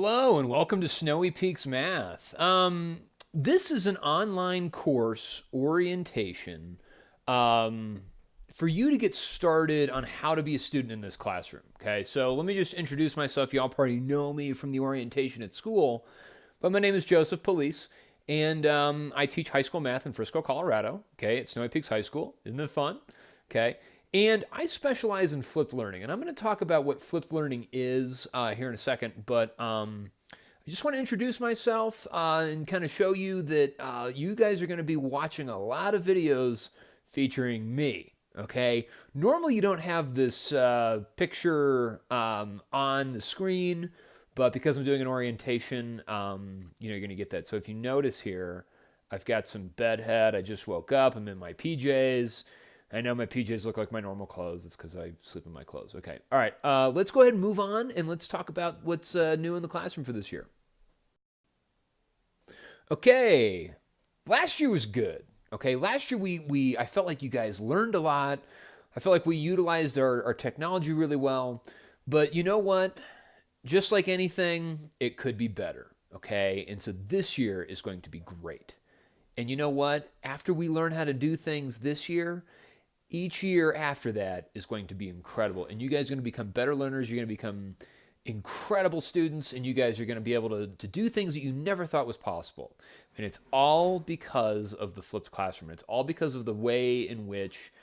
Hello and welcome to Snowy Peaks Math. This is an online course orientation for you to get started on how to be a student in this classroom. Okay, so let me just introduce myself. Y'all probably know me from the orientation at school, but my name is Joseph Police, and I teach high school math in Frisco, Colorado. Okay, at Snowy Peaks High School. Isn't it fun? Okay. And I specialize in flipped learning, and I'm going to talk about what flipped learning is here in a second. But I just want to introduce myself and kind of show you that you guys are going to be watching a lot of videos featuring me. Okay. Normally, you don't have this picture on the screen, but because I'm doing an orientation, you're going to get that. So if you notice here, I've got some bed head. I just woke up. I'm in my PJs. I know my PJs look like my normal clothes. It's because I sleep in my clothes. Okay. All right. Let's go ahead and move on, and let's talk about what's new in the classroom for this year. Okay. Last year was good. Okay. Last year, I felt like you guys learned a lot. I felt like we utilized our technology really well. But you know what? Just like anything, it could be better. Okay. And so this year is going to be great. And you know what? After we learn how to do things this year, each year after that is going to be incredible. And you guys are going to become better learners. You're going to become incredible students. And you guys are going to be able to do things that you never thought was possible. And it's all because of the flipped classroom. It's all because of the way in which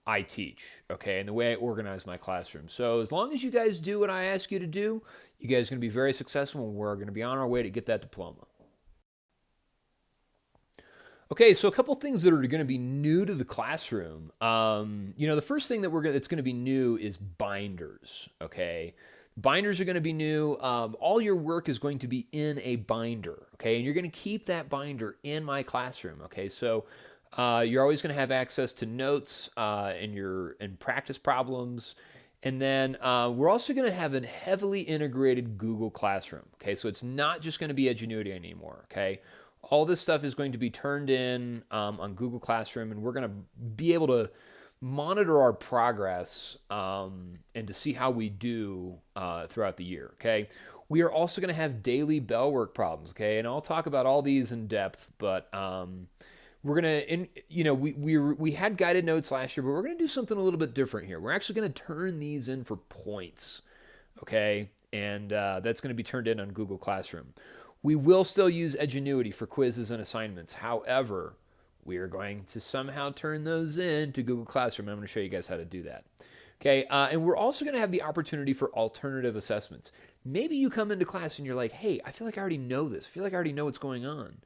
I teach, okay, and the way I organize my classroom. So as long as you guys do what I ask you to do, you guys are going to be very successful, and we're going to be on our way to get that diploma. Okay, so a couple things that are going to be new to the classroom. The first thing that's going to be new is binders. Okay, binders are going to be new. All your work is going to be in a binder. Okay, and you're going to keep that binder in my classroom. Okay, so you're always going to have access to notes and practice problems. And then we're also going to have a heavily integrated Google Classroom. Okay, so it's not just going to be Edgenuity anymore. Okay. All this stuff is going to be turned in on Google Classroom, and we're going to be able to monitor our progress and to see how we do throughout the year. Okay, we are also going to have daily bell work problems. Okay, and I'll talk about all these in depth, but we're gonna, we had guided notes last year, but we're going to do something a little bit different here. We're actually going to turn these in for points. Okay, and that's going to be turned in on Google Classroom. We will still use Edgenuity for quizzes and assignments. However, we are going to somehow turn those into Google Classroom. I'm going to show you guys how to do that. Okay, and we're also going to have the opportunity for alternative assessments. Maybe you come into class and you're like, hey, I feel like I already know this. I feel like I already know what's going on.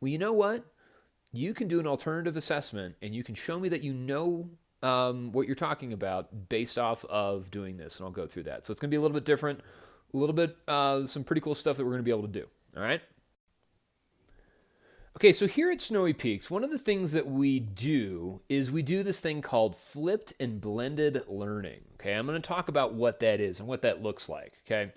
Well, you know what? You can do an alternative assessment, and you can show me that you know what you're talking about based off of doing this, and I'll go through that. So it's going to be a little bit different, a little bit some pretty cool stuff that we're going to be able to do. All right. Okay, so here at Snowy Peaks, one of the things that we do is we do this thing called flipped and blended learning. Okay, I'm going to talk about what that is and what that looks like. Okay,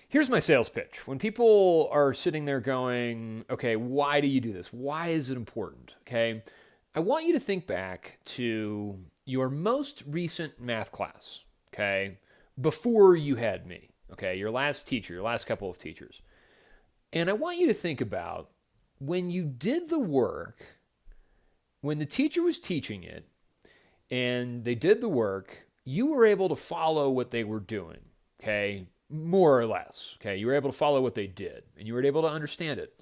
here's my sales pitch. When people are sitting there going, okay, why do you do this? Why is it important? Okay, I want you to think back to your most recent math class. Okay, before you had me. Okay, your last teacher, your last couple of teachers. And I want you to think about when you did the work, when the teacher was teaching it and they did the work, you were able to follow what they were doing, okay? More or less, okay? You were able to follow what they did and you were able to understand it.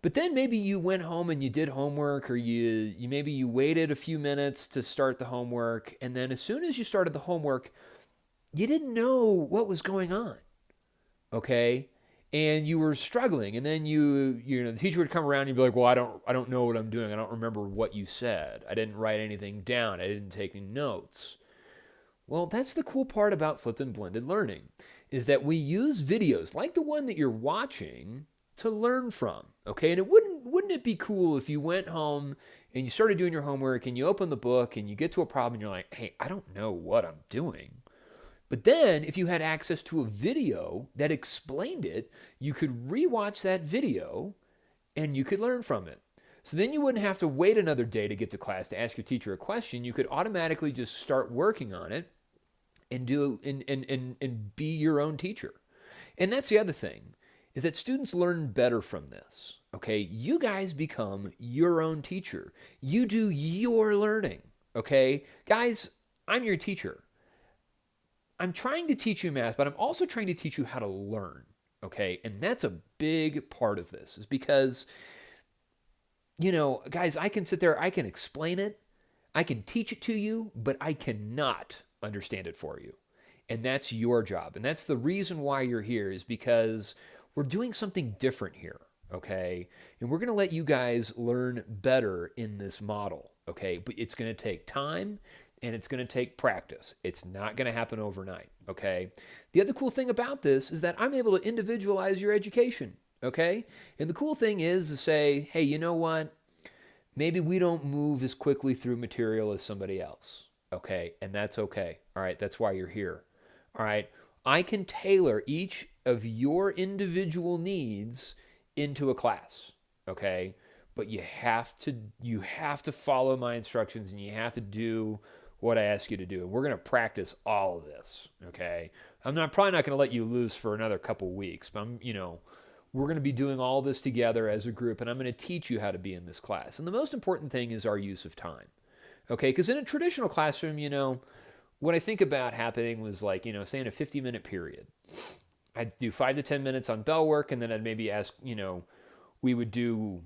But then maybe you went home and you did homework, or maybe you waited a few minutes to start the homework, and then as soon as you started the homework, you didn't know what was going on, okay? And you were struggling, and then the teacher would come around and you'd be like, well, I don't know what I'm doing. I don't remember what you said. I didn't write anything down. I didn't take any notes. Well, that's the cool part about flipped and blended learning, is that we use videos like the one that you're watching to learn from. Okay, and wouldn't it be cool if you went home and you started doing your homework and you open the book and you get to a problem and you're like, hey, I don't know what I'm doing. But then if you had access to a video that explained it, you could rewatch that video and you could learn from it. So then you wouldn't have to wait another day to get to class to ask your teacher a question. You could automatically just start working on it and be your own teacher. And that's the other thing, is that students learn better from this. Okay, you guys become your own teacher. You do your learning. Okay, guys, I'm your teacher. I'm trying to teach you math, but I'm also trying to teach you how to learn. Okay, and that's a big part of this, is because, guys, I can sit there, I can explain it, I can teach it to you, but I cannot understand it for you. And that's your job. And that's the reason why you're here, is because we're doing something different here. Okay. And we're going to let you guys learn better in this model. Okay. But it's going to take time and it's going to take practice. It's not going to happen overnight. Okay. The other cool thing about this is that I'm able to individualize your education. Okay. And the cool thing is to say, hey, you know what? Maybe we don't move as quickly through material as somebody else. Okay. And that's okay. All right. That's why you're here. All right. I can tailor each of your individual needs into a class. Okay. But you have to follow my instructions and you have to do what I ask you to do. And we're going to practice all of this. Okay. Probably not going to let you loose for another couple weeks, but we're going to be doing all this together as a group, and I'm going to teach you how to be in this class. And the most important thing is our use of time. Okay. Because in a traditional classroom, what I think about happening was like, say in a 50-minute period, I'd do 5 to 10 minutes on bell work, and then I'd maybe ask, we would do,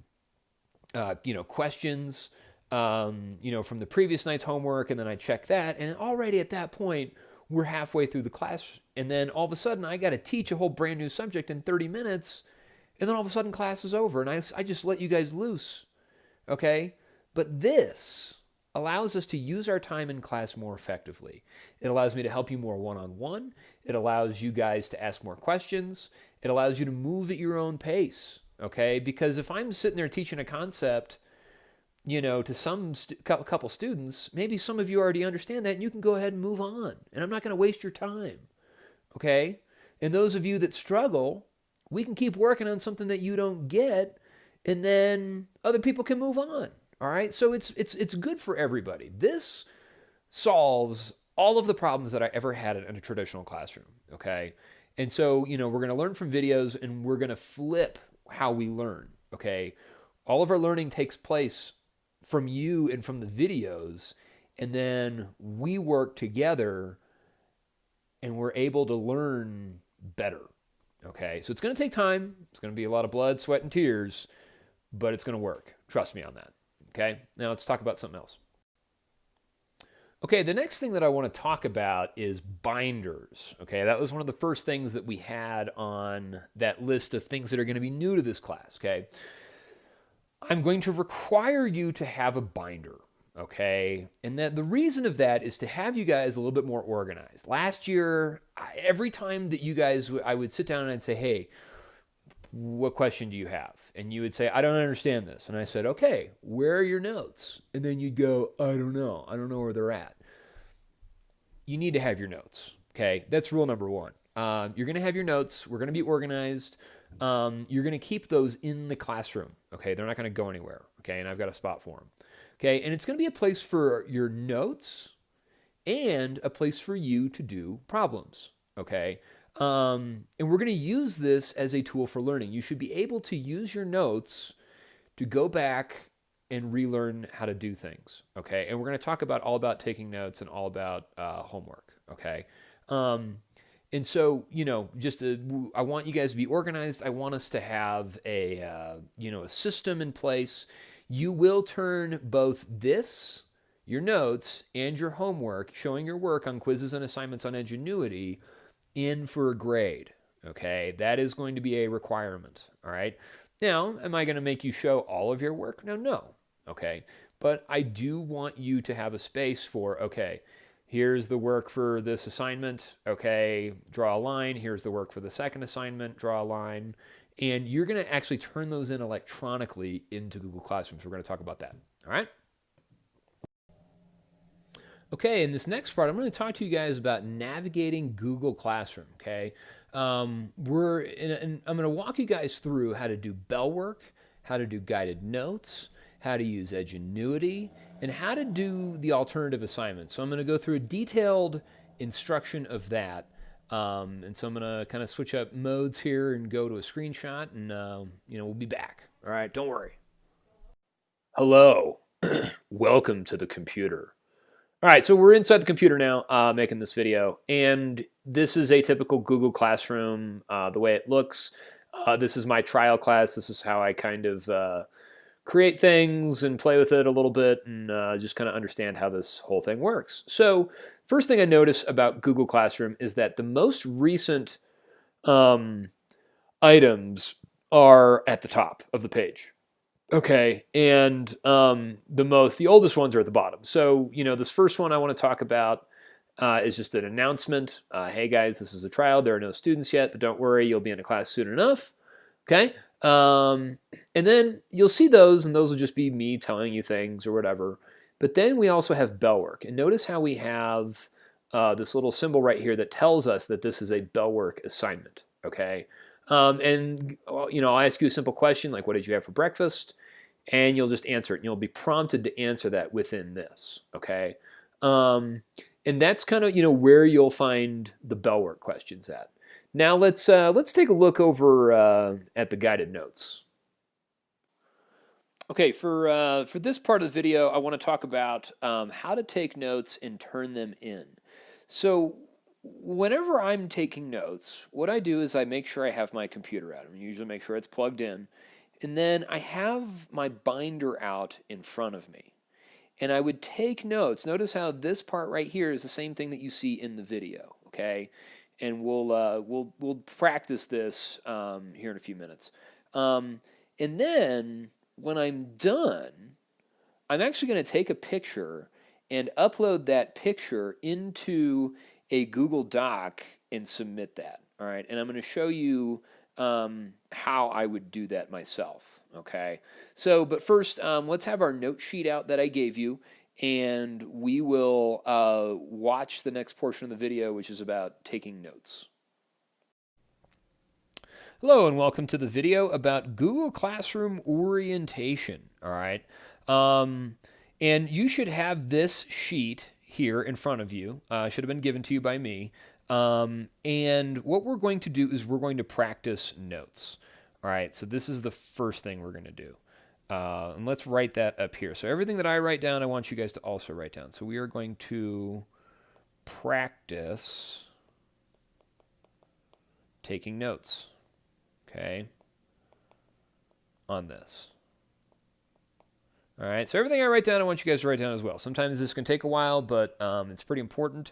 questions, from the previous night's homework, and then I'd check that. And already at that point, we're halfway through the class. And then all of a sudden, I got to teach a whole brand new subject in 30 minutes. And then all of a sudden, class is over, and I just let you guys loose. Okay? But this allows us to use our time in class more effectively. It allows me to help you more one-on-one. It allows you guys to ask more questions. It allows you to move at your own pace, okay? Because if I'm sitting there teaching a concept, to some couple students, maybe some of you already understand that, and you can go ahead and move on. And I'm not going to waste your time, okay? And those of you that struggle, we can keep working on something that you don't get, and then other people can move on. All right, so it's good for everybody. This solves all of the problems that I ever had in a traditional classroom, okay? And so, we're going to learn from videos, and we're going to flip how we learn, okay? All of our learning takes place from you and from the videos, and then we work together, and we're able to learn better, okay? So it's going to take time. It's going to be a lot of blood, sweat, and tears, but it's going to work. Trust me on that. Okay, now let's talk about something else. Okay, the next thing that I want to talk about is binders. Okay, that was one of the first things that we had on that list of things that are going to be new to this class. Okay, I'm going to require you to have a binder. Okay, and that the reason of that is to have you guys a little bit more organized. Last year, every time that you guys, I would sit down and I'd say, hey, what question do you have? And you would say, I don't understand this. And I said, okay, where are your notes? And then you'd go, I don't know where they're at. You need to have your notes. Okay. That's rule number one. You're going to have your notes. We're going to be organized. You're going to keep those in the classroom. Okay. They're not going to go anywhere. Okay. And I've got a spot for them. Okay. And it's going to be a place for your notes and a place for you to do problems. Okay. And we're going to use this as a tool for learning. You should be able to use your notes to go back and relearn how to do things. Okay. And we're going to talk all about taking notes and all about homework. Okay. And so, I want you guys to be organized. I want us to have a system in place. You will turn both this, your notes, and your homework, showing your work on quizzes and assignments on Edgenuity, in for a grade. Okay, that is going to be a requirement. All right. Now, am I going to make you show all of your work? No. Okay, but I do want you to have a space for, okay, here's the work for this assignment. Okay, draw a line. Here's the work for the second assignment. Draw a line. And you're going to actually turn those in electronically into Google Classroom. So we're going to talk about that. All right. Okay, in this next part, I'm going to talk to you guys about navigating Google Classroom, okay? I'm going to walk you guys through how to do bell work, how to do guided notes, how to use Edgenuity, and how to do the alternative assignments. So I'm going to go through a detailed instruction of that And so I'm going to kind of switch up modes here and go to a screenshot, and we'll be back. All right, don't worry. Hello. Welcome to the computer. All right, so we're inside the computer now, making this video, and this is a typical Google Classroom, the way it looks. This is my trial class. This is how I kind of create things and play with it a little bit and just kind of understand how this whole thing works. So first thing I notice about Google Classroom is that the most recent items are at the top of the page. Okay, and the oldest ones are at the bottom. So, this first one I want to talk about is just an announcement. Hey guys, this is a trial. There are no students yet, but don't worry, you'll be in a class soon enough. Okay, and then you'll see those, and those will just be me telling you things or whatever. But then we also have bell work, and notice how we have this little symbol right here that tells us that this is a bell work assignment. Okay, and I'll ask you a simple question like, what did you have for breakfast? And you'll just answer it, and you'll be prompted to answer that within this, okay? And that's kind of, where you'll find the bell work questions at. Now let's take a look over at the guided notes. Okay, for this part of the video, I want to talk about how to take notes and turn them in. So whenever I'm taking notes, what I do is I make sure I have my computer out. I usually make sure it's plugged in. And then I have my binder out in front of me. And I would take notes. Notice how this part right here is the same thing that you see in the video, okay? And we'll practice this here in a few minutes. And then when I'm done, I'm actually going to take a picture and upload that picture into a Google Doc and submit that, all right? And I'm going to show you how I would do that myself, okay? So, but first, let's have our note sheet out that I gave you, and we will watch the next portion of the video, which is about taking notes. Hello, and welcome to the video about Google Classroom orientation, all right? And you should have this sheet here in front of you. Should have been given to you by me. And what we're going to do is we're going to practice notes. All right, so this is the first thing we're going to do. And let's write that up here. So everything that I write down, I want you guys to also write down. So we are going to practice taking notes, okay, on this. All right, so everything I write down, I want you guys to write down as well. Sometimes this can take a while, but it's pretty important.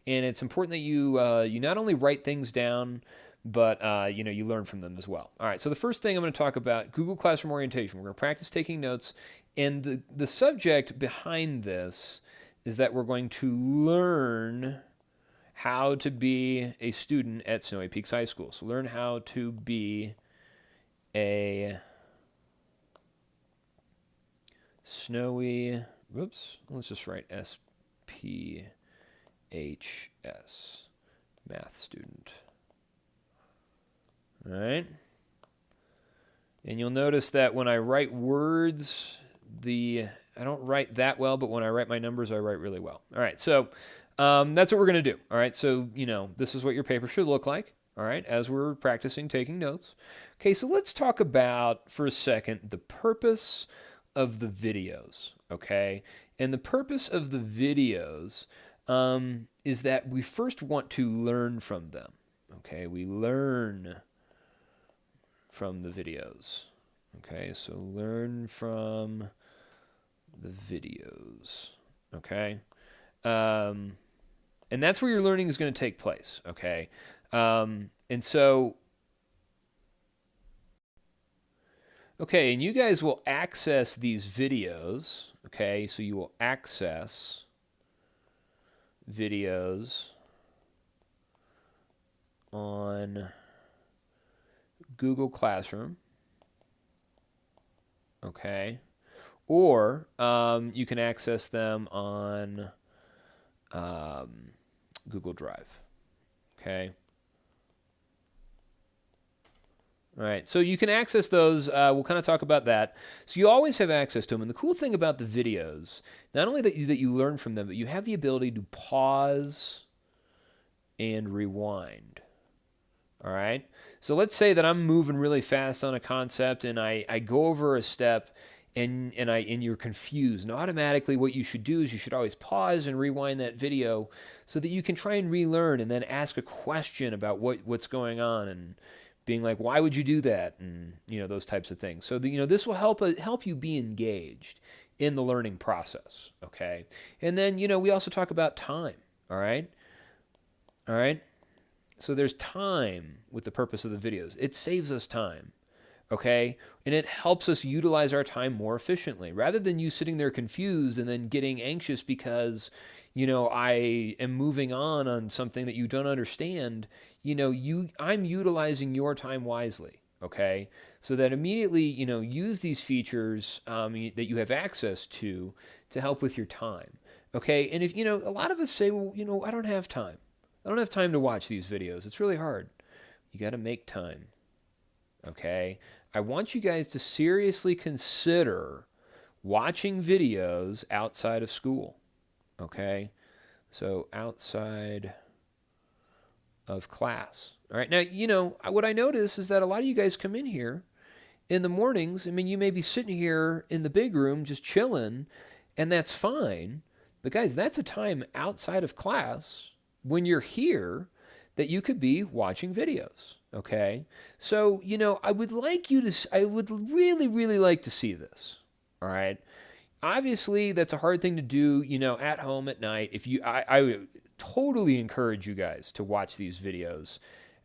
And it's important that you not only write things down, but you learn from them as well. All right, so the first thing I'm going to talk about, Google Classroom orientation. We're going to practice taking notes, and the subject behind this is that we're going to learn how to be a student at Snowy Peaks High School. So learn how to be a let's just write SPHS, math student. All right. And you'll notice that when I write words, I don't write that well, but when I write my numbers, I write really well. All right, so that's what we're going to do. All right, so, this is what your paper should look like, all right, as we're practicing taking notes. Okay, so let's talk about, for a second, the purpose of the videos, okay? And the purpose of the videos is that we first want to learn from them, okay? We learn from the videos, okay? So learn from the videos, okay? And that's where your learning is going to take place, okay? And so, okay, and you guys will access these videos, okay? So you will access videos on Google Classroom, okay? Or you can access them on Google Drive, okay? All right, so you can access those. We'll kind of talk about that. So you always have access to them. And the cool thing about the videos, not only that you learn from them, but you have the ability to pause and rewind. All right. So let's say that I'm moving really fast on a concept and I go over a step and you're confused. And automatically what you should do is you should always pause and rewind that video so that you can try and relearn and then ask a question about what's going on and being like, why would you do that? And those types of things. So this will help you be engaged in the learning process. Okay. And then, we also talk about time. All right. All right. So there's time with the purpose of the videos. It saves us time, okay? And it helps us utilize our time more efficiently. Rather than you sitting there confused and then getting anxious because, I am moving on something that you don't understand, I'm utilizing your time wisely, okay? So that immediately, use these features that you have access to help with your time, okay? And if, a lot of us say, well, I don't have time. I don't have time to watch these videos. It's really hard. You got to make time. Okay? I want you guys to seriously consider watching videos outside of school. Okay? So outside of class. All right. Now, what I notice is that a lot of you guys come in here in the mornings. I mean, you may be sitting here in the big room just chilling, and that's fine. But guys, that's a time outside of class when you're here that you could be watching videos, okay? So, I would really, really like to see this, all right? Obviously, that's a hard thing to do, at home at night. I would totally encourage you guys to watch these videos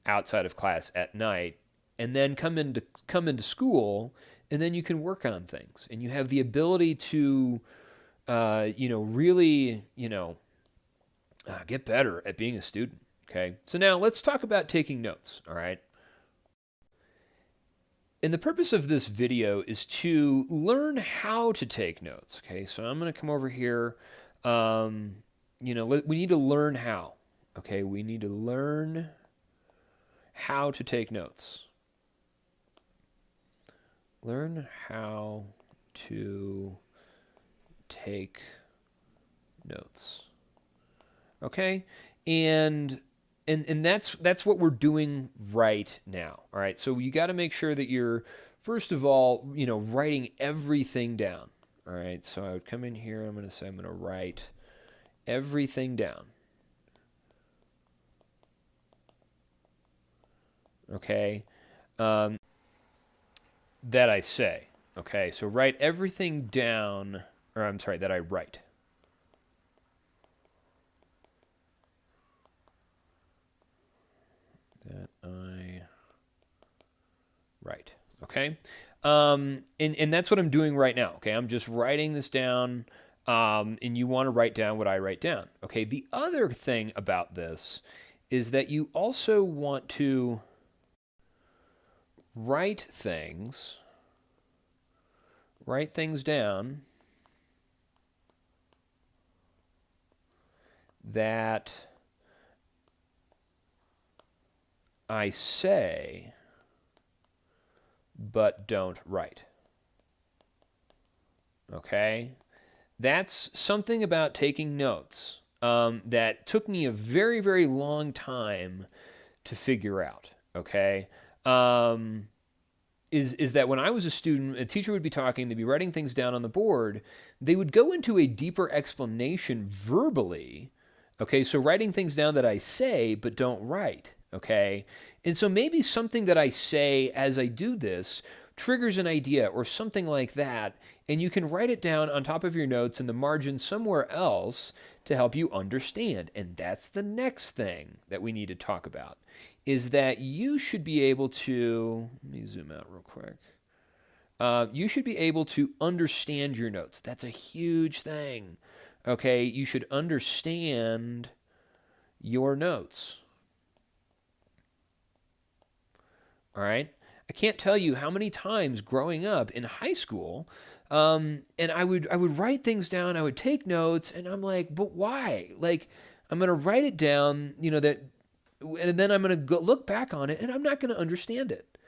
outside of class at night and then come into school, and then you can work on things. And you have the ability to, really, get better at being a student, okay? So now let's talk about taking notes, all right? And the purpose of this video is to learn how to take notes, okay? So I'm going to come over here. We need to learn how, okay? We need to learn how to take notes. Learn how to take notes. Okay? And that's what we're doing right now. All right? So you got to make sure that you're, first of all, writing everything down. All right? So I would come in here, I'm going to say I'm going to write everything down. Okay? That I say. Okay? So write everything down, or I'm sorry, that I write. That I write. Okay? And that's what I'm doing right now. Okay? I'm just writing this down, and you want to write down what I write down. Okay? The other thing about this is that you also want to write things down that I say but don't write. Okay? That's something about taking notes that took me a very, very long time to figure out. Okay? Is that when I was a student, a teacher would be talking, they'd be writing things down on the board, they would go into a deeper explanation verbally. Okay, so writing things down that I say but don't write. Okay, and so maybe something that I say as I do this triggers an idea or something like that, and you can write it down on top of your notes in the margin somewhere else to help you understand. And that's the next thing that we need to talk about, is that you should be able to, let me zoom out real quick. You should be able to understand your notes. That's a huge thing. Okay, you should understand your notes. All right? I can't tell you how many times growing up in high school, and I would write things down, I would take notes, and I'm like, but why? Like, I'm going to write it down, that, and then I'm going to look back on it, and I'm not going to understand it.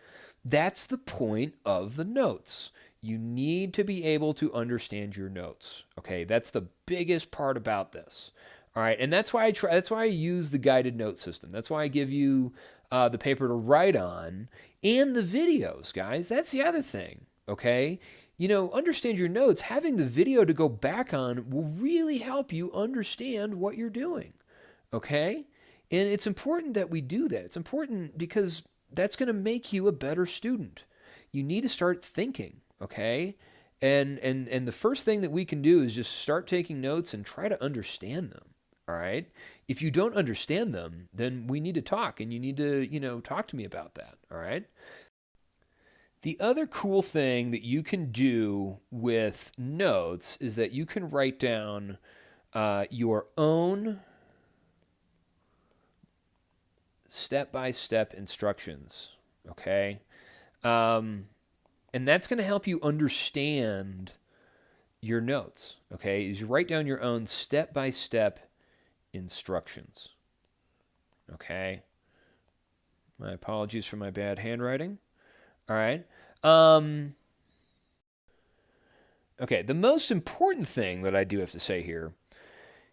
That's the point of the notes. You need to be able to understand your notes. Okay, that's the biggest part about this. All right, and that's why I try. That's why I use the guided note system. That's why I give you the paper to write on and the videos, guys. That's the other thing. Okay, understand your notes. Having the video to go back on will really help you understand what you're doing. Okay, and it's important that we do that. It's important because that's going to make you a better student. You need to start thinking. Okay. And the first thing that we can do is just start taking notes and try to understand them. All right. If you don't understand them, then we need to talk and you need to, talk to me about that. All right. The other cool thing that you can do with notes is that you can write down your own step-by-step instructions. Okay. And that's going to help you understand your notes. Okay. Is you write down your own step-by-step instructions. Okay. My apologies for my bad handwriting. All right. Okay. The most important thing that I do have to say here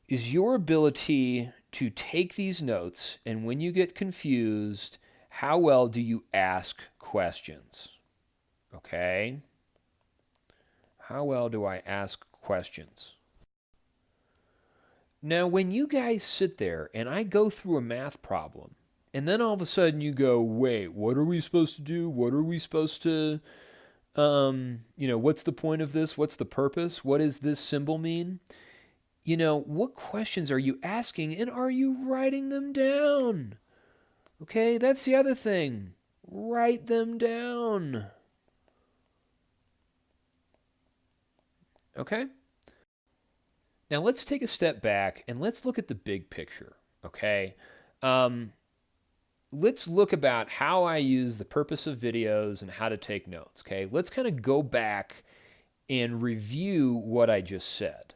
is your ability to take these notes, and when you get confused, how well do you ask questions? Okay. How well do I ask questions? Now, when you guys sit there and I go through a math problem, and then all of a sudden you go, wait, what are we supposed to do? What are we supposed to, what's the point of this? What's the purpose? What does this symbol mean? What questions are you asking and are you writing them down? Okay, that's the other thing. Write them down. Okay? Now let's take a step back and let's look at the big picture, okay? Let's look about how I use the purpose of videos and how to take notes, okay? Let's kind of go back and review what I just said,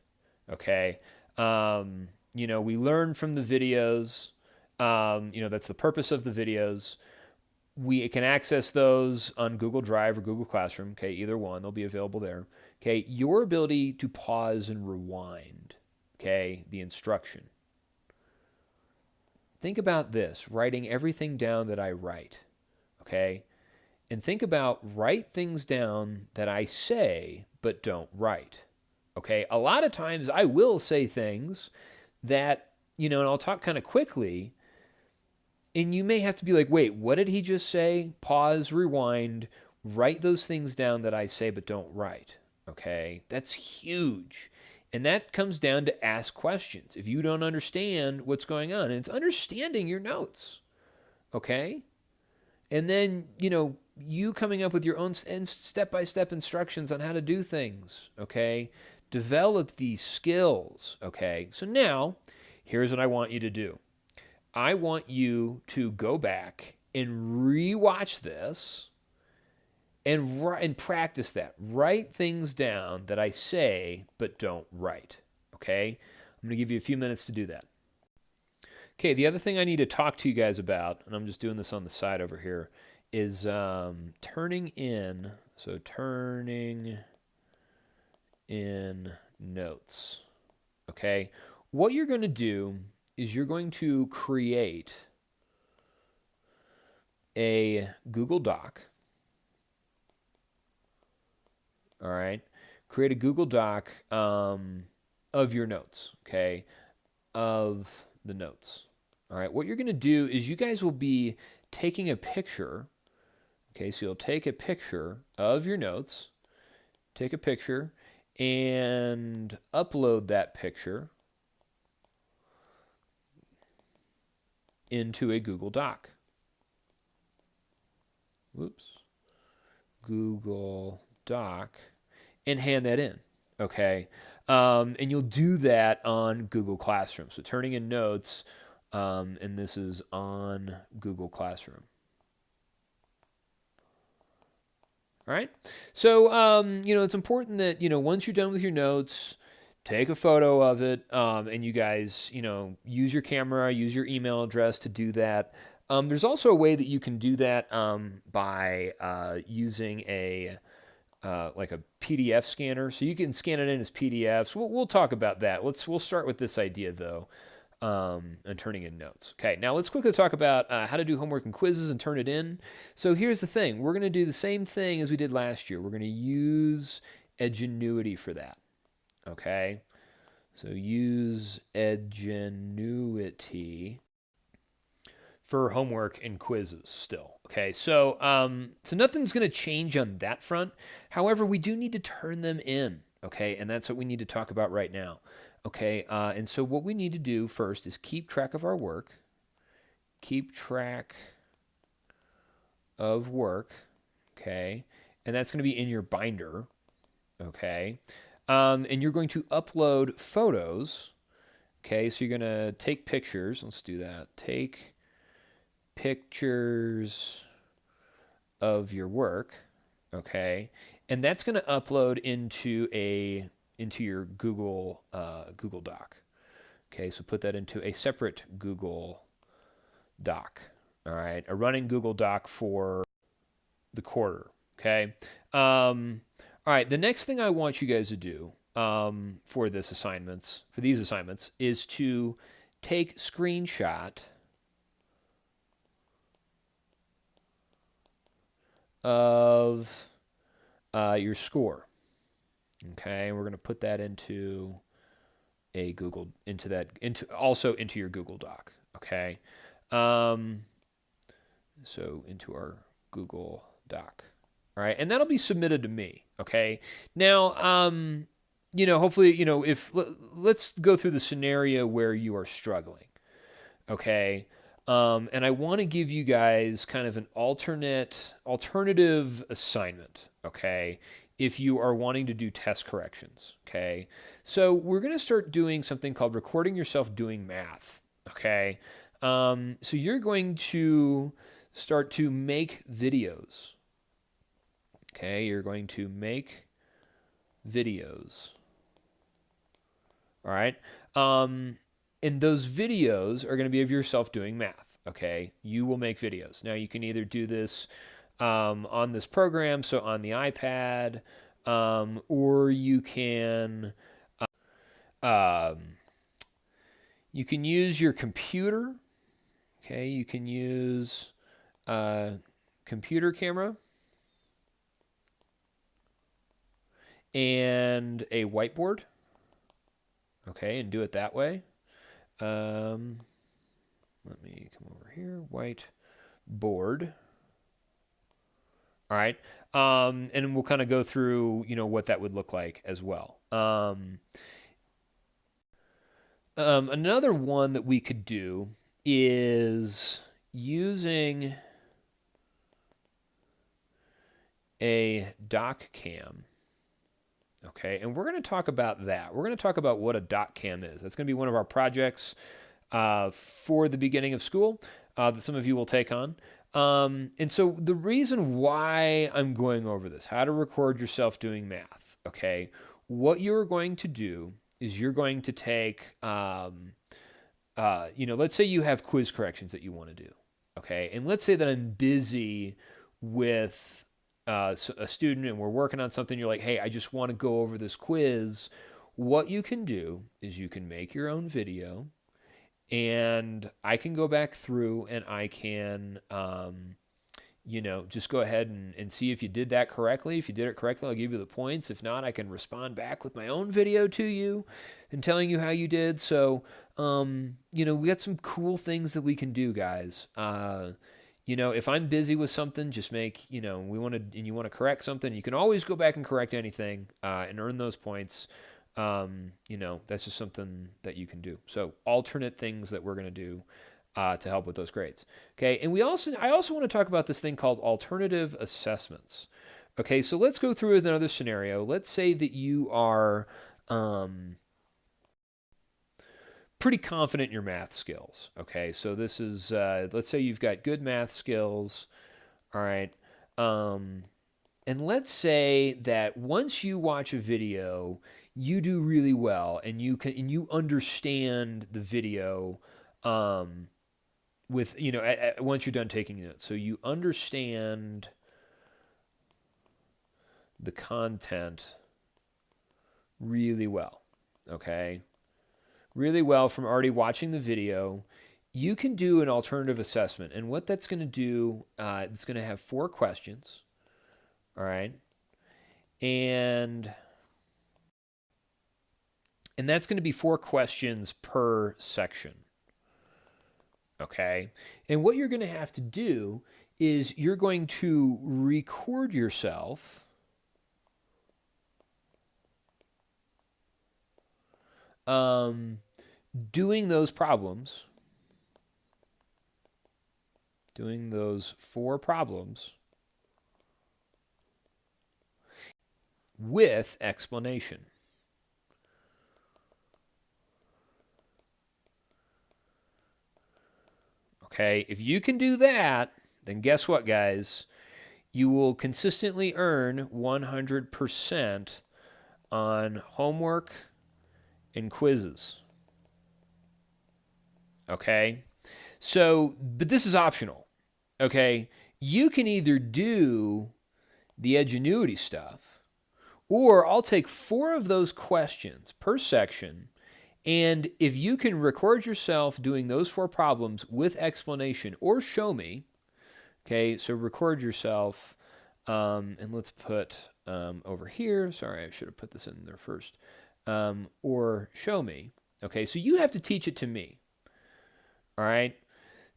okay? We learn from the videos. That's the purpose of the videos. We can access those on Google Drive or Google Classroom, okay? Either one, they'll be available there. Okay, your ability to pause and rewind, okay, the instruction. Think about this, writing everything down that I write, okay? And think about write things down that I say but don't write, okay? A lot of times I will say things that, and I'll talk kind of quickly, and you may have to be like, wait, what did he just say? Pause, rewind, write those things down that I say but don't write. Okay, that's huge. And that comes down to ask questions. If you don't understand what's going on, and it's understanding your notes. Okay? And then, you coming up with your own step-by-step instructions on how to do things. Okay? Develop these skills. Okay? So now, here's what I want you to do. I want you to go back and rewatch this and practice that. Write things down that I say but don't write. Okay? I'm going to give you a few minutes to do that. Okay, the other thing I need to talk to you guys about, and I'm just doing this on the side over here, is turning in. So turning in notes. Okay? What you're going to do is you're going to create a Google Doc. All right. Create a Google Doc of your notes, okay? Of the notes. All right. What you're going to do is you guys will be taking a picture. Okay. So you'll take a picture of your notes, take a picture, and upload that picture into a Google Doc. Whoops. Google Doc. And hand that in, okay? And you'll do that on Google Classroom. So turning in notes, and this is on Google Classroom. All right? So, it's important that, once you're done with your notes, take a photo of it, and you guys, use your camera, use your email address to do that. There's also a way that you can do that by using like a PDF scanner, so you can scan it in as PDFs. We'll talk about that. We'll start with this idea though. and turning in notes. Okay, now let's quickly talk about how to do homework and quizzes and turn it in. So here's the thing. We're going to do the same thing as we did last year. We're going to use Edgenuity for that. Okay, so use Edgenuity for homework and quizzes still. Okay, so nothing's going to change on that front. However, we do need to turn them in. Okay, and that's what we need to talk about right now. Okay, and so what we need to do first is keep track of our work. Keep track of work. Okay, and that's going to be in your binder. Okay, and you're going to upload photos. Okay, so you're going to take pictures. Let's do that. Take pictures of your work. Okay, and that's going to upload into your Google Doc. Okay, so put that into a separate Google Doc. All right, a running Google Doc for the quarter. Okay. All right. The next thing I want you guys to do for these assignments, is to take screenshot of your score. Okay, and we're going to put that into your Google Doc. Okay, so into our Google Doc. All right, and that'll be submitted to me. Okay, now hopefully if let's go through the scenario where you are struggling. Okay. And I want to give you guys kind of an alternative assignment, okay, if you are wanting to do test corrections, okay? So we're going to start doing something called recording yourself doing math, okay? So you're going to start to make videos, okay? You're going to make videos, all right? And those videos are going to be of yourself doing math, okay? You will make videos. Now, you can either do this on this program, so on the iPad, or you can use your computer, okay? You can use a computer camera and a whiteboard, okay, and do it that way. Let me come over here, whiteboard. All right. And we'll kind of go through, what that would look like as well. Another one that we could do is using a doc cam. Okay, and we're going to talk about that. We're going to talk about what a doc cam is. That's going to be one of our projects for the beginning of school that some of you will take on. And so the reason why I'm going over this, how to record yourself doing math, okay, what you're going to do is you're going to take, let's say you have quiz corrections that you want to do, okay, and let's say that I'm busy with a student and we're working on something, you're like, hey, I just want to go over this quiz. What you can do is you can make your own video, and I can go back through and I can, just go ahead and see if you did that correctly. If you did it correctly, I'll give you the points. If not, I can respond back with my own video to you and telling you how you did. So, we got some cool things that we can do, guys. If I'm busy with something, just make, you want to correct something, you can always go back and correct anything and earn those points. That's just something that you can do. So alternate things that we're going to do to help with those grades. Okay. And I also want to talk about this thing called alternative assessments. Okay. So let's go through another scenario. Let's say that you are, pretty confident in your math skills. Okay, so this is, let's say you've got good math skills. All right. And let's say that once you watch a video, you do really well and you understand the video with, once you're done taking notes. So you understand the content really well. Okay. really well from already watching the video, you can do an alternative assessment. And what that's going to do, it's going to have 4 questions. All right. And that's going to be 4 questions per section. Okay. And what you're going to have to do is you're going to record yourself doing those problems, doing those 4 problems with explanation. Okay, if you can do that, then guess what, guys? You will consistently earn 100% on homework and quizzes. Okay? So, but this is optional. Okay? You can either do the Edgenuity stuff, or I'll take 4 of those questions per section, and if you can record yourself doing those 4 problems with explanation or show me, okay, so record yourself, and let's put over here, sorry, I should have put this in there first, or show me, okay, so you have to teach it to me, all right?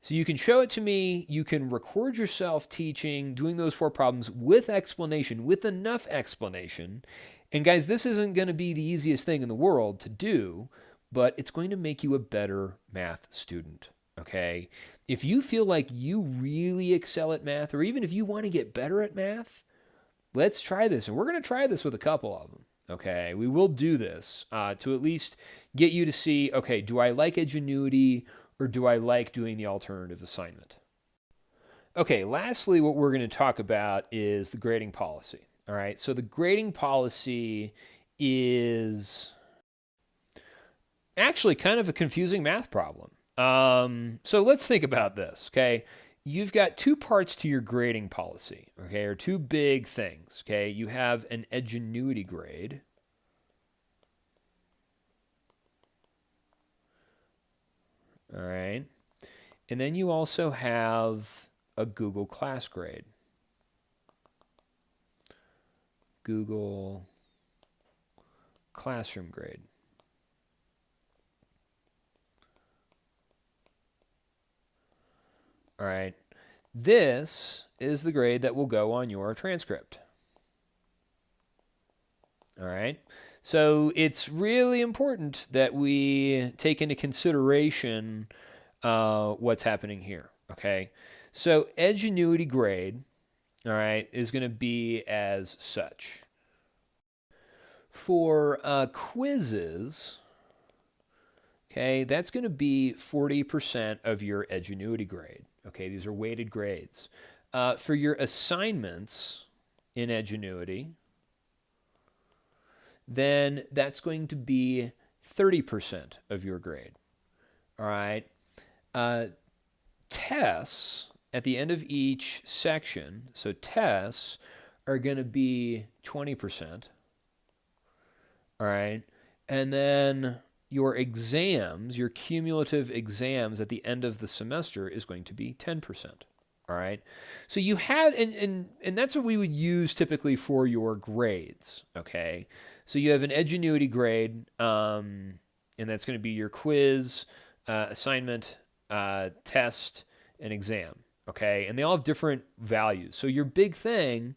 So you can show it to me, you can record yourself teaching, doing those 4 problems with explanation, with enough explanation, and guys, this isn't going to be the easiest thing in the world to do, but it's going to make you a better math student, okay? If you feel like you really excel at math, or even if you want to get better at math, let's try this. And we're going to try this with a couple of them, okay? We will do this to at least get you to see, okay, do I like Edgenuity or do I like doing the alternative assignment? Okay, lastly, what we're going to talk about is the grading policy, all right? So the grading policy is actually kind of a confusing math problem. So let's think about this, okay? You've got 2 parts to your grading policy, okay, or 2 big things, okay? You have an Edgenuity grade, all right? And then you also have a Google class grade. Google Classroom grade. All right, this is the grade that will go on your transcript. All right, so it's really important that we take into consideration what's happening here. Okay, so Edgenuity grade, all right, is going to be as such. For quizzes, okay, that's going to be 40% of your Edgenuity grade. Okay, these are weighted grades. For your assignments in Edgenuity, then that's going to be 30% of your grade. All right. Tests at the end of each section, so tests are going to be 20%. All right. And then your exams, your cumulative exams at the end of the semester is going to be 10%. All right. So you had, and that's what we would use typically for your grades. Okay. So you have an Edgenuity grade, and that's going to be your quiz, assignment, test, and exam. Okay. And they all have different values. So your big thing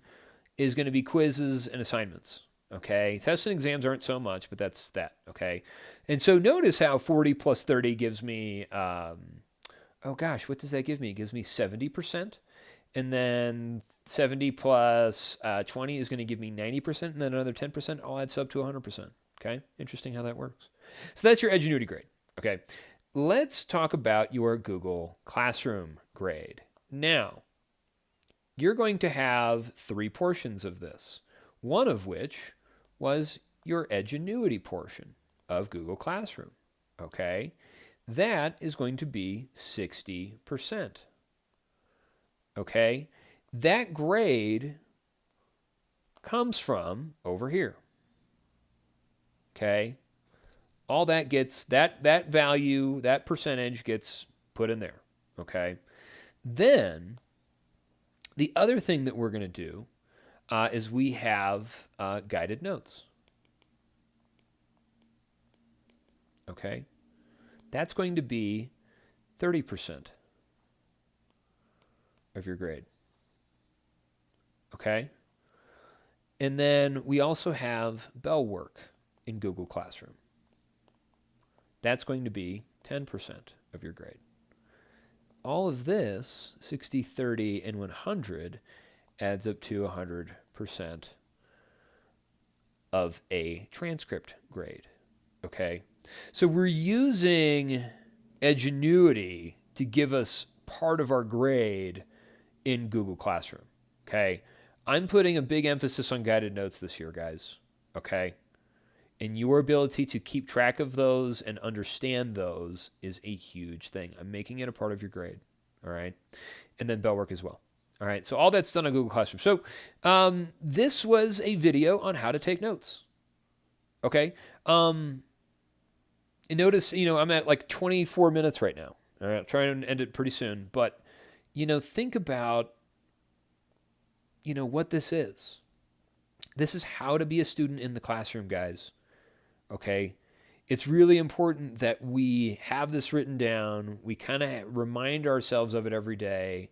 is going to be quizzes and assignments. Okay. Tests and exams aren't so much, but that's that. Okay. And so notice how 40 plus 30 gives me, oh gosh, what does that give me? It gives me 70%. And then 70 plus 20 is going to give me 90%. And then another 10% all adds up to 100%. Okay. Interesting how that works. So that's your Edgenuity grade. Okay. Let's talk about your Google Classroom grade. Now, you're going to have 3 portions of this, one of which was your Edgenuity portion of Google Classroom. Okay. That is going to be 60%. Okay. That grade comes from over here. Okay. All that gets, that value, that percentage gets put in there, okay? Then the other thing that we're going to do is we have guided notes, okay? That's going to be 30% of your grade, okay? And then we also have bell work in Google Classroom. That's going to be 10% of your grade. All of this, 60, 30, and 100, adds up to 100% of a transcript grade, okay? So we're using Edgenuity to give us part of our grade in Google Classroom, okay? I'm putting a big emphasis on guided notes this year, guys, okay? And your ability to keep track of those and understand those is a huge thing. I'm making it a part of your grade, all right? And then bell work as well. All right, so all that's done on Google Classroom. So this was a video on how to take notes, okay? And notice, I'm at like 24 minutes right now. All right, I'm trying to end it pretty soon. But, think about, what this is. This is how to be a student in the classroom, guys. Okay? It's really important that we have this written down. We kind of remind ourselves of it every day.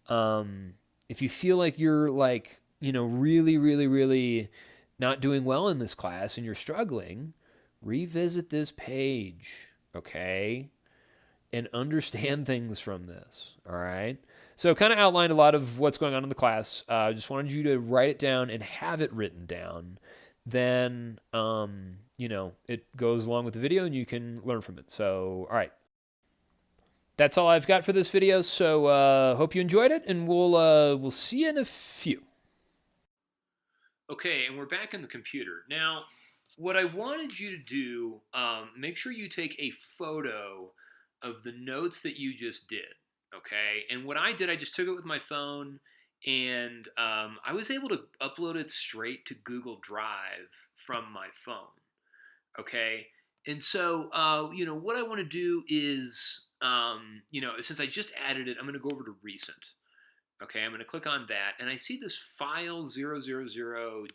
If you feel like you're really, really, really not doing well in this class and you're struggling, revisit this page, okay? And understand things from this, all right? So kind of outlined a lot of what's going on in the class. Just wanted you to write it down and have it written down. Then, it goes along with the video and you can learn from it. So, all right. That's all I've got for this video. So hope you enjoyed it, and we'll see you in a few. Okay, and we're back in the computer. Now, what I wanted you to do, make sure you take a photo of the notes that you just did, okay? And what I did, I just took it with my phone, and I was able to upload it straight to Google Drive from my phone, okay? And so, what I want to do is, since I just added it, I'm going to go over to Recent. Okay, I'm going to click on that, and I see this file 000 JPEG.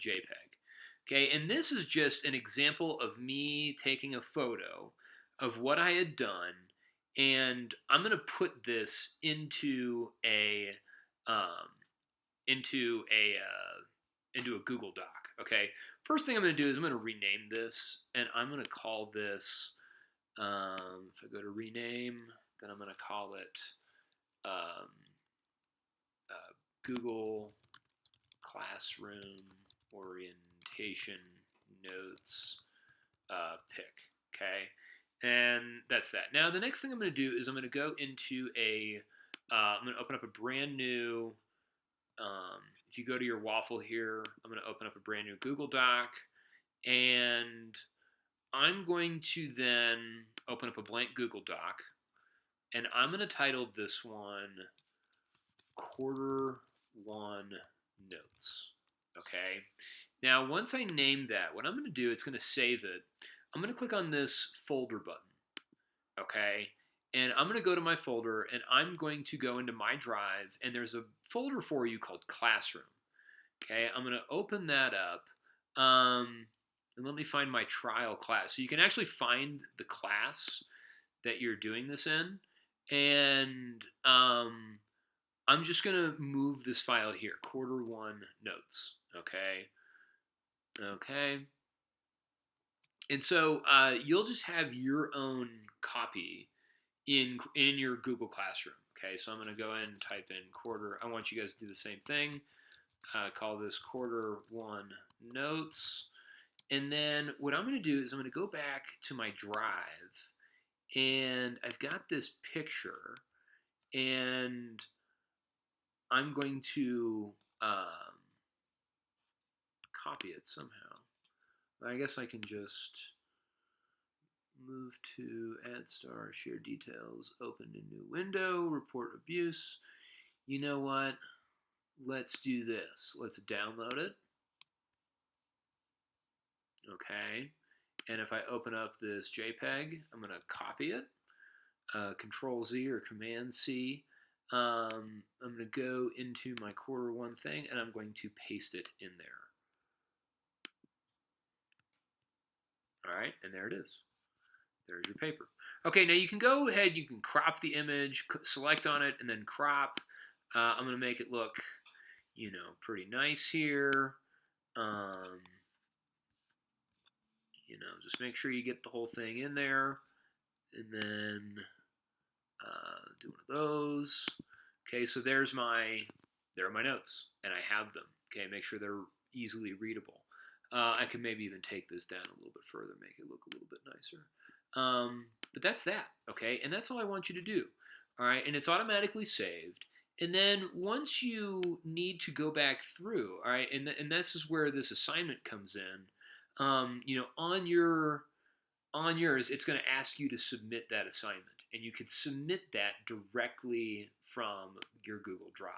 Okay, and this is just an example of me taking a photo of what I had done, and I'm going to put this into a Google Doc. Okay, first thing I'm going to do is I'm going to rename this, and I'm going to call this. If I go to rename, then I'm going to call it Google Classroom Orientation Notes pick, okay? And that's that. Now, the next thing I'm going to do is I'm going to go into I'm going to open up a brand new, if you go to your waffle here, I'm going to open up a brand new Google Doc, and I'm going to then open up a blank Google Doc, and I'm going to title this one Quarter 1 Notes, okay? Now, once I name that, what I'm going to do, it's going to save it. I'm going to click on this folder button, okay? And I'm going to go to my folder, and I'm going to go into my drive, and there's a folder for you called Classroom, okay? I'm going to open that up, and let me find my trial class. So you can actually find the class that you're doing this in, and I'm just going to move this file here, Quarter 1 Notes, okay? Okay. And so you'll just have your own copy in your Google Classroom, okay? So I'm going to go ahead and type in quarter. I want you guys to do the same thing. Call this Quarter 1 Notes. And then what I'm going to do is I'm going to go back to my drive, and I've got this picture, and I'm going to copy it somehow. I guess I can just move to add star, share details, open a new window, report abuse. You know what? Let's do this. Let's download it. Okay. And if I open up this JPEG, I'm going to copy it, Control Z or Command C. I'm going to go into my Q1 thing, and I'm going to paste it in there. All right, and there it is. There's your paper. Okay, now you can go ahead, you can crop the image, select on it, and then crop. I'm going to make it look, pretty nice here. Just make sure you get the whole thing in there, and then do one of those. Okay, so there are my notes, and I have them. Okay, make sure they're easily readable. I can maybe even take this down a little bit further, make it look a little bit nicer. But that's that, okay? And that's all I want you to do, all right? And it's automatically saved. And then once you need to go back through, all right, and this is where this assignment comes in. On yours, it's going to ask you to submit that assignment, and you can submit that directly from your Google Drive.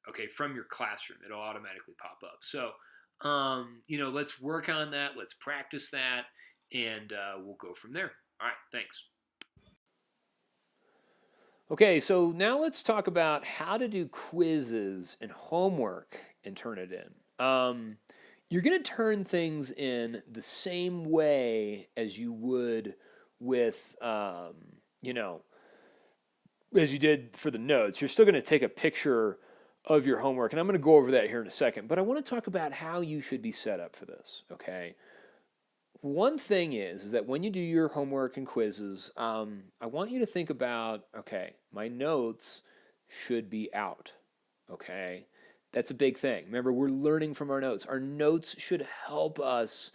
Okay, from your classroom, it'll automatically pop up. So, let's work on that. Let's practice that, and we'll go from there. All right, thanks. Okay, so now let's talk about how to do quizzes and homework and turn it in. You're going to turn things in the same way as you would with, as you did for the notes. You're still going to take a picture of your homework, and I'm going to go over that here in a second. But I want to talk about how you should be set up for this, okay? One thing is that when you do your homework and quizzes, I want you to think about, okay, my notes should be out, okay? That's a big thing. Remember, we're learning from our notes. Our notes should help us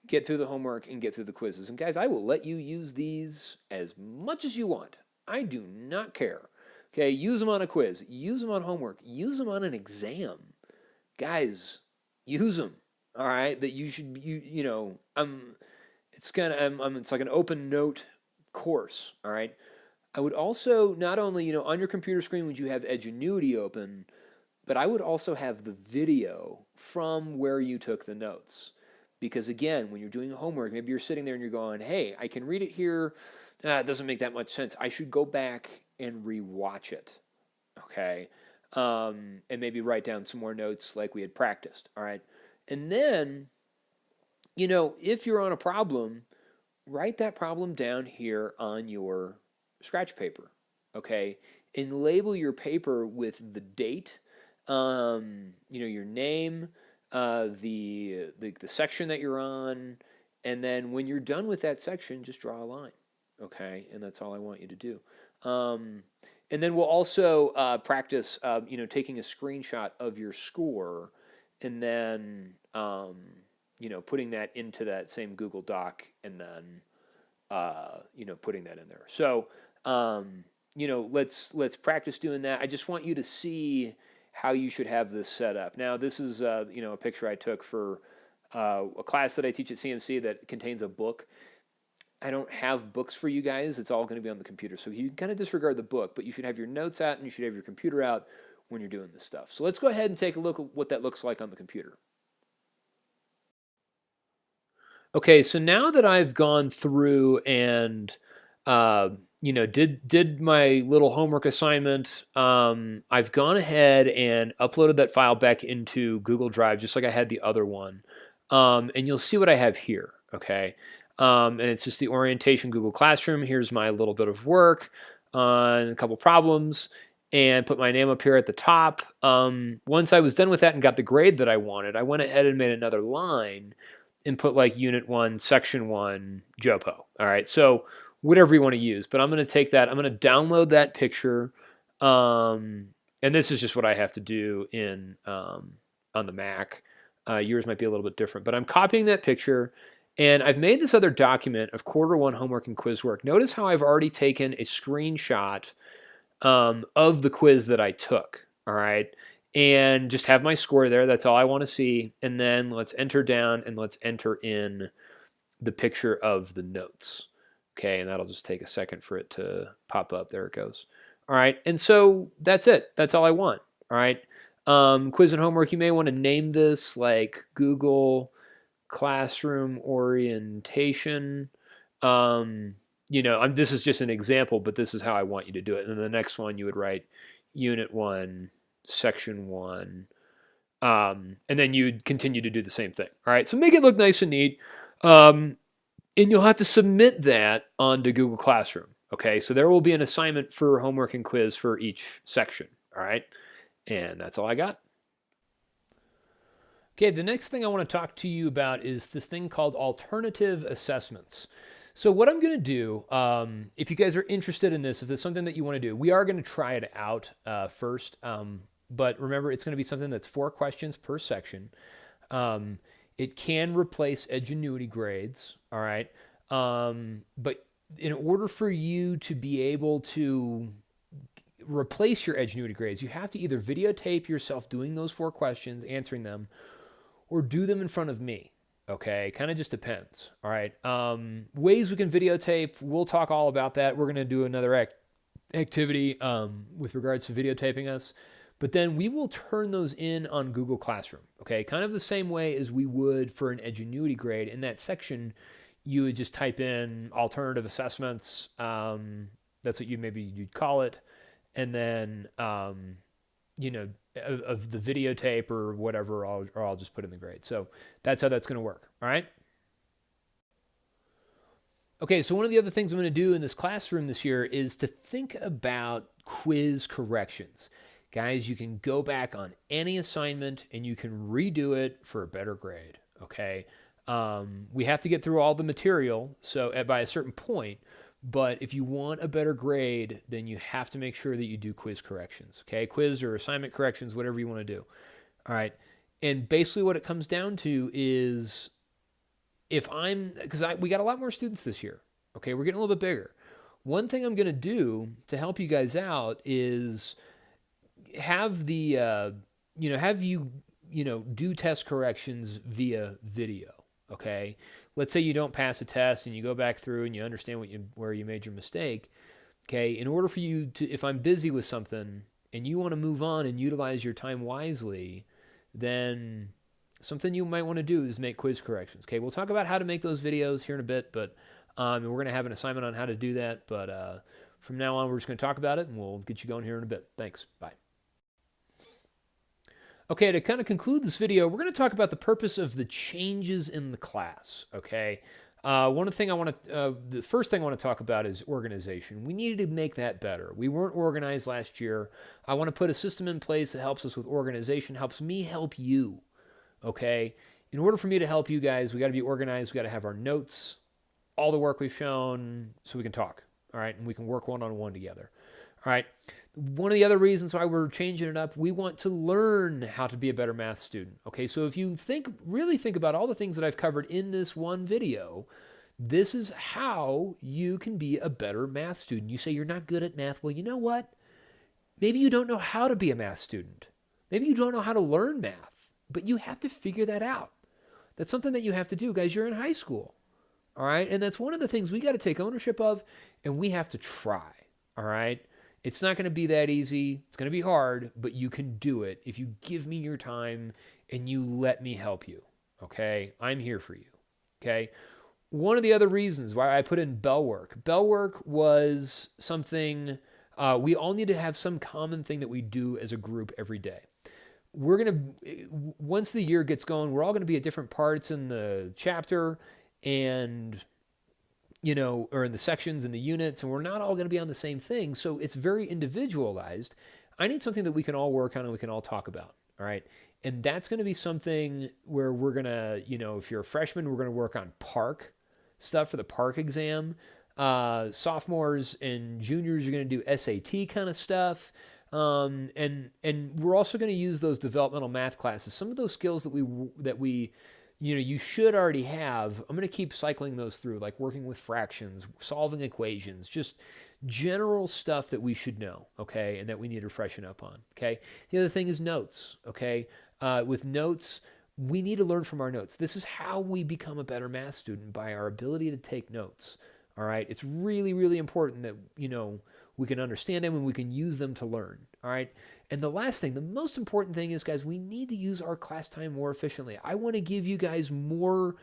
get through the homework and get through the quizzes. And guys, I will let you use these as much as you want. I do not care. Okay, use them on a quiz. Use them on homework. Use them on an exam. Guys, use them. All right, that you should, it's like an open note course. All right. I would also not only, on your computer screen would you have Edgenuity open, but I would also have the video from where you took the notes. Because again, when you're doing homework, maybe you're sitting there and you're going, hey, I can read it here. It doesn't make that much sense. I should go back and rewatch it. Okay. And maybe write down some more notes like we had practiced. All right. And then, if you're on a problem, write that problem down here on your scratch paper. Okay. And label your paper with the date, your name, the section that you're on, and then when you're done with that section, just draw a line, okay? And that's all I want you to do. And then we'll also practice, taking a screenshot of your score, and then putting that into that same Google Doc, and then putting that in there. So let's practice doing that. I just want you to see how you should have this set up. Now, this is a picture I took for a class that I teach at CMC that contains a book. I don't have books for you guys. It's all going to be on the computer. So you kind of disregard the book, but you should have your notes out and you should have your computer out when you're doing this stuff. So let's go ahead and take a look at what that looks like on the computer. Okay, so now that I've gone through and did my little homework assignment, I've gone ahead and uploaded that file back into Google Drive, just like I had the other one. And you'll see what I have here, okay? And it's just the orientation Google Classroom. Here's my little bit of work on a couple problems, and put my name up here at the top. Once I was done with that and got the grade that I wanted, I went ahead and made another line and put like Unit 1, Section 1, JOPO. All right, so whatever you want to use. But I'm going to take that. I'm going to download that picture. And this is just what I have to do in on the Mac. Yours might be a little bit different. But I'm copying that picture. And I've made this other document of Q1 homework and quiz work. Notice how I've already taken a screenshot of the quiz that I took. All right. And just have my score there. That's all I want to see. And then let's enter down and let's enter in the picture of the notes. Okay, and that'll just take a second for it to pop up. There it goes. All right, and so that's it. That's all I want. All right. Quiz and homework, you may want to name this like Google classroom orientation. This is just an example, but this is how I want you to do it. And then the next one, you would write Unit 1, Section 1, and then you'd continue to do the same thing. All right, so make it look nice and neat. And you'll have to submit that onto Google Classroom. Okay, so there will be an assignment for homework and quiz for each section. All right, and that's all I got. Okay, the next thing I want to talk to you about is this thing called alternative assessments. So what I'm going to do, if you guys are interested in this, if it's something that you want to do, we are going to try it out first. But remember, it's going to be something that's 4 questions per section. It can replace Edgenuity grades, all right? But in order for you to be able to replace your Edgenuity grades, you have to either videotape yourself doing those 4 questions, answering them, or do them in front of me. Okay, kind of just depends. All right. Ways we can videotape, we'll talk all about that. We're going to do another activity with regards to videotaping us. But then we will turn those in on Google Classroom. Okay, kind of the same way as we would for an Edgenuity grade. In that section, you would just type in alternative assessments. That's what you'd call it. And then, of the videotape or whatever, I'll just put in the grade. So that's how that's going to work. All right. Okay, so one of the other things I'm going to do in this classroom this year is to think about quiz corrections. Guys, you can go back on any assignment and you can redo it for a better grade. Okay. We have to get through all the material by a certain point. But if you want a better grade, then you have to make sure that you do quiz corrections, okay? Quiz or assignment corrections, whatever you want to do, all right? And basically what it comes down to is because we got a lot more students this year, okay? We're getting a little bit bigger. One thing I'm going to do to help you guys out is have you do test corrections via video, okay? Let's say you don't pass a test and you go back through and you understand where you made your mistake. Okay, in order for you to, if I'm busy with something and you want to move on and utilize your time wisely, then something you might want to do is make quiz corrections. Okay, we'll talk about how to make those videos here in a bit, but we're going to have an assignment on how to do that. But from now on, we're just going to talk about it and we'll get you going here in a bit. Thanks. Bye. Okay, to kind of conclude this video, we're going to talk about the purpose of the changes in the class, okay? The first thing I want to talk about is organization. We needed to make that better. We weren't organized last year. I want to put a system in place that helps us with organization, helps me help you, okay? In order for me to help you guys, we got to be organized. We got to have our notes, all the work we've shown, so we can talk, all right? And we can work one-on-one together, all right? One of the other reasons why we're changing it up, we want to learn how to be a better math student. Okay, so if you really think about all the things that I've covered in this one video, this is how you can be a better math student. You say you're not good at math. Well, you know what? Maybe you don't know how to be a math student. Maybe you don't know how to learn math, but you have to figure that out. That's something that you have to do, guys. You're in high school, all right? And that's one of the things we got to take ownership of, and we have to try, all right? It's not going to be that easy. It's going to be hard, but you can do it if you give me your time and you let me help you, okay? I'm here for you, okay? One of the other reasons why I put in bell work. Bell work was something, we all need to have some common thing that we do as a group every day. Once the year gets going, we're all going to be at different parts in the chapter and or in the sections and the units, and we're not all going to be on the same thing. So it's very individualized. I need something that we can all work on and we can all talk about. All right. And that's going to be something where we're going to, if you're a freshman, we're going to work on PARC stuff for the PARC exam. Sophomores and juniors are going to do SAT kind of stuff. And we're also going to use those developmental math classes. Some of those skills that we you should already have. I'm going to keep cycling those through, like working with fractions, solving equations, just general stuff that we should know, okay, and that we need to freshen up on, okay? The other thing is notes, okay? With notes, we need to learn from our notes. This is how we become a better math student, by our ability to take notes, all right? It's really, really important that, we can understand them and we can use them to learn, all right? And the last thing, the most important thing is, guys, we need to use our class time more efficiently. I want to give you guys more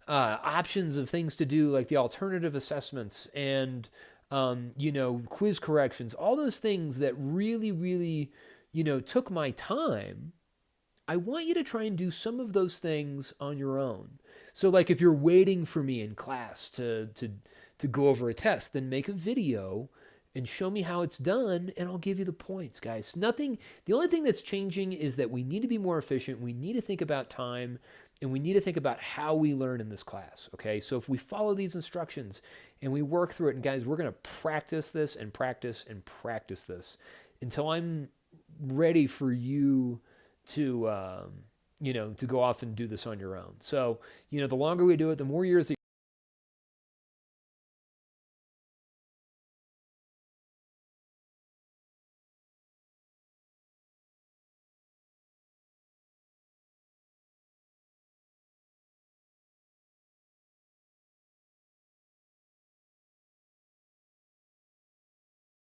options of things to do, like the alternative assessments and, quiz corrections, all those things that really, really, took my time. I want you to try and do some of those things on your own. So, like, if you're waiting for me in class to go over a test, then make a video and show me how it's done, and I'll give you the points, guys. The only thing that's changing is that we need to be more efficient. We need to think about time, and we need to think about how we learn in this class, okay? So if we follow these instructions and we work through it, and guys, we're going to practice this and practice and practice this until I'm ready for you to, to go off and do this on your own. So, the longer we do it, the more years that